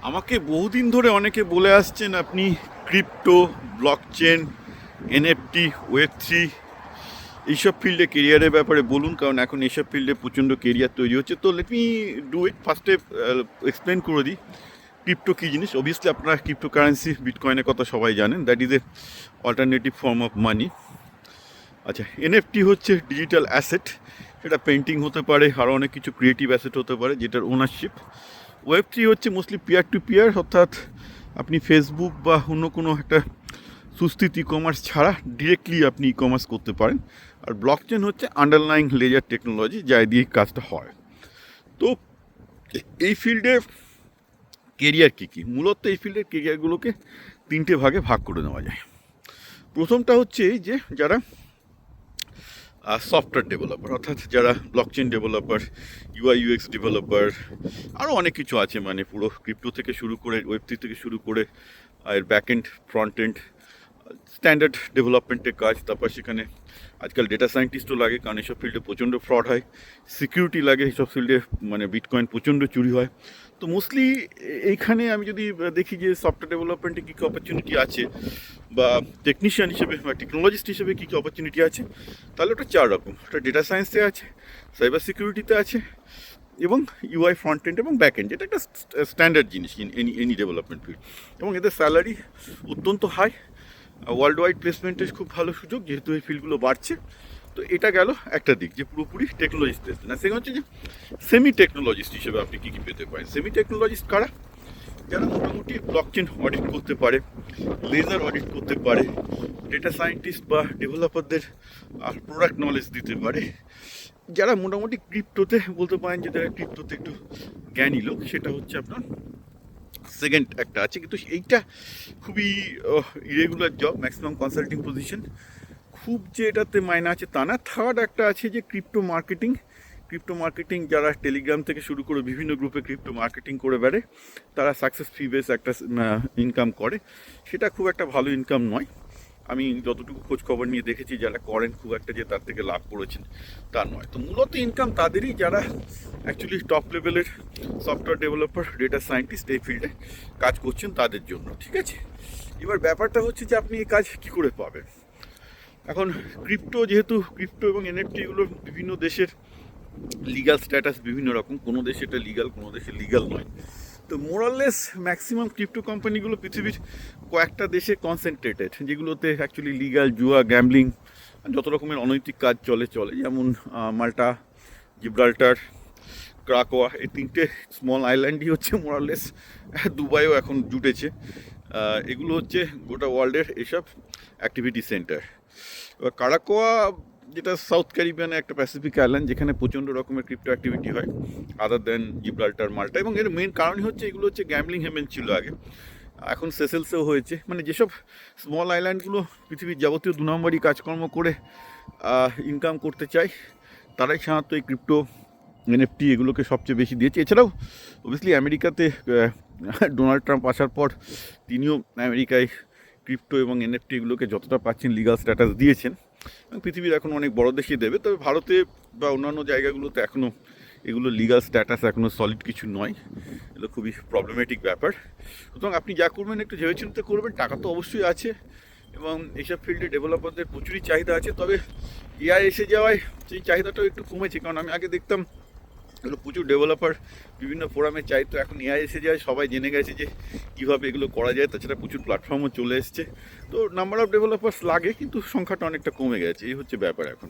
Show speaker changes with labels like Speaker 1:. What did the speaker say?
Speaker 1: আমাকে বহুদিন ধরে অনেকে বলে আসছেন আপনি ক্রিপ্টো, ব্লকচেন, এনএফটি, ওয়েব 3 এইসব ফিল্ডে কেরিয়ারের ব্যাপারে বলুন, কারণ এখন এইসব ফিল্ডে প্রচণ্ড কেরিয়ার তৈরি হচ্ছে। তো লেট মি ডু ইট। ফার্স্টে এক্সপ্লেন করে দিই ক্রিপ্টো কী জিনিস। অবভিয়াসলি আপনারা ক্রিপ্টো কারেন্সি, বিটকয়েনের কথা সবাই জানেন। That is a alternative form of money. আচ্ছা, এনএফটি হচ্ছে ডিজিটাল অ্যাসেট। সেটা পেন্টিং হতে পারে, আরও অনেক কিছু ক্রিয়েটিভ অ্যাসেট হতে পারে যেটার ওনারশিপ। ওয়েব 3 হচ্ছে মোস্টলি পিয়ার টু পিয়ার, অর্থাৎ আপনি ফেসবুক বা অন্য কোনো একটা সুস্থিত ই কমার্স ছাড়া ডিরেক্টলি আপনি ই কমার্স করতে পারেন। আর ব্লকচেন হচ্ছে আন্ডারলাইং লেজার টেকনোলজি, যা দিয়ে কাজটা হয়। তো এই ফিল্ডে কেরিয়ার কী কী? মূলত এই ফিল্ডের কেরিয়ারগুলোকে 3টে ভাগে ভাগ করে নেওয়া যায়। প্রথমটা হচ্ছে এই যে যারা সফটওয়্যার ডেভেলপার, অর্থাৎ যারা ব্লকচেন ডেভেলপার, UI/UX ডেভেলপার, আরও অনেক কিছু আছে, মানে পুরো ক্রিপ্টো থেকে শুরু করে ওয়েব 3 থেকে শুরু করে এর back end, front end, standard ডেভেলপমেন্টের কাজ। তারপর সেখানে আজকাল ডেটা সায়েন্টিস্টও লাগে, কারণ এইসব ফিল্ডে প্রচণ্ড ফ্রড হয়। সিকিউরিটি লাগে এইসব ফিল্ডে, মানে বিটকয়েন প্রচণ্ড চুরি হয়। তো মোস্টলি এইখানে আমি যদি দেখি যে সফটওয়্যার ডেভেলপমেন্টে কী কী অপরচুনিটি আছে, বা টেকনিশিয়ান হিসেবে বা টেকনোলজিস্ট হিসেবে কী কী অপরচুনিটি আছে, তাহলে ওটা 4 রকম। ওটা ডেটা সায়েন্সে আছে, সাইবার সিকিউরিটিতে আছে, এবং UI ফ্রন্ট এন্ড এবং ব্যাক এন্ড। এটা একটা স্ট্যান্ডার্ড জিনিস এনি ডেভেলপমেন্ট ফিল্ড। এবং এদের স্যালারি অত্যন্ত হাই, ওয়ার্ল্ড ওয়াইড প্লেসমেন্টের খুব ভালো সুযোগ, যেহেতু এই ফিল্ডগুলো বাড়ছে। তো এটা গেল একটা দিক, যে পুরোপুরি টেকনোলজিস্ট প্লেসমেন্ট। আর সেখানে হচ্ছে যে সেমি টেকনোলজিস্ট হিসেবে আপনি কী কী পেতে পারেন। সেমি টেকনোলজিস্ট কারা? যারা মোটামুটি ব্লকচেন অডিট করতে পারে, লেজার অডিট করতে পারে, ডেটা সায়েন্টিস্ট বা ডেভেলপারদের প্রোডাক্ট নলেজ দিতে পারে, যারা মোটামুটি ক্রিপ্টোতে বলতে পারেন যে যারা ক্রিপ্টোতে একটু জ্ঞানী লোক। সেটা হচ্ছে আপনার সেকেন্ড একটা আছে, কিন্তু এইটা খুবই irregular job, maximum consulting position. খুব যে এটাতে মাইনে আছে তা না। থার্ড একটা আছে যে ক্রিপ্টো মার্কেটিং। ক্রিপ্টো মার্কেটিং যারা টেলিগ্রাম থেকে শুরু করে বিভিন্ন গ্রুপে ক্রিপ্টো মার্কেটিং করে বেড়ে, তারা সাকসেস ফি বেস একটা ইনকাম করে। সেটা খুব একটা ভালো ইনকাম নয়। আমি যতটুকু খোঁজ খবর নিয়ে দেখেছি, যারা করেন খুব একটা যে তার থেকে লাভ করেছেন তা নয়। তো মূলত ইনকাম তাদেরই যারা অ্যাকচুয়ালি টপ লেভেলের সফটওয়্যার ডেভেলপার, ডেটা সায়েন্টিস্ট এই ফিল্ডে কাজ করছেন তাদের জন্য। ঠিক আছে, এবার ব্যাপারটা হচ্ছে যে আপনি এই কাজ কী করে পাবেন। এখন ক্রিপ্টো, যেহেতু ক্রিপ্টো এবং এনএফটি এগুলো বিভিন্ন দেশের লিগাল স্ট্যাটাস বিভিন্ন রকম, কোনো দেশে এটা লিগাল, কোনো দেশে লিগাল নয়। তো মোরাললেস ম্যাক্সিমাম ক্রিপ্টো কোম্পানিগুলো পৃথিবীর কয়েকটা দেশে কনসেন্ট্রেটেড, যেগুলোতে অ্যাকচুয়ালি লিগাল, জুয়া, গ্যাম্বলিং, যত রকমের অনৈতিক কাজ চলে। যেমন মাল্টা, জিব্রাল্টার, ক্রাকোয়া, এই 3টে স্মল আইল্যান্ডই হচ্ছে মোরাললেস। দুবাইও এখন জুটেছে। এগুলো হচ্ছে গোটা ওয়ার্ল্ডের এসব অ্যাক্টিভিটি সেন্টার। এবার কারাকোয়া, যেটা সাউথ ক্যারিবিয়ানে একটা প্যাসিফিক আইল্যান্ড, যেখানে প্রচণ্ড রকমের ক্রিপ্টো অ্যাক্টিভিটি হয় আদার দেন জিব্রাল্টার, মাল্টা। এবং এর মেন কারণই হচ্ছে এগুলো হচ্ছে গ্যাম্বলিং হেভেন ছিল আগে, এখন সেসেলসেও হয়েছে। মানে যেসব স্মল আইল্যান্ডগুলো পৃথিবীর যাবতীয় 2 নম্বরই কাজকর্ম করে ইনকাম করতে চায়, তারাই সাধারণত এই ক্রিপ্টো, এনএফটি এগুলোকে সবচেয়ে বেশি দিয়েছে। এছাড়াও অবভিয়াসলি আমেরিকাতে ডোনাল্ড ট্রাম্প আসার পর তিনিও আমেরিকায় ক্রিপ্টো এবং এনএফটি এগুলোকে যতটা পাচ্ছেন লিগাল স্ট্যাটাস দিয়েছেন, এবং পৃথিবীর এখন অনেক বড় দেশই দেবে। তবে ভারতে বা অন্যান্য জায়গাগুলোতে এখনও এগুলো লিগাল স্ট্যাটাস এখনও সলিড কিছু নয়। এগুলো খুবই প্রবলেমেটিক ব্যাপার। সুতরাং আপনি যা করবেন একটু ভেবেচিন্তে করবেন। টাকা তো অবশ্যই আছে, এবং এইসব ফিল্ডে ডেভেলপারদের প্রচুরই চাহিদা আছে। তবে এআই এসে যাওয়ায় সেই চাহিদাটাও একটু কমেছে, কারণ আমি আগে দেখতাম এগুলো প্রচুর ডেভেলপার বিভিন্ন ফোরামে চাইতো। এখন এআই এসে যায়, সবাই জেনে গেছে যে কীভাবে এগুলো করা যায়। তাছাড়া প্রচুর প্ল্যাটফর্মও চলে এসছে। তো নাম্বার অফ ডেভেলপার্স লাগে, কিন্তু সংখ্যাটা অনেকটা কমে গেছে। এই হচ্ছে ব্যাপার এখন।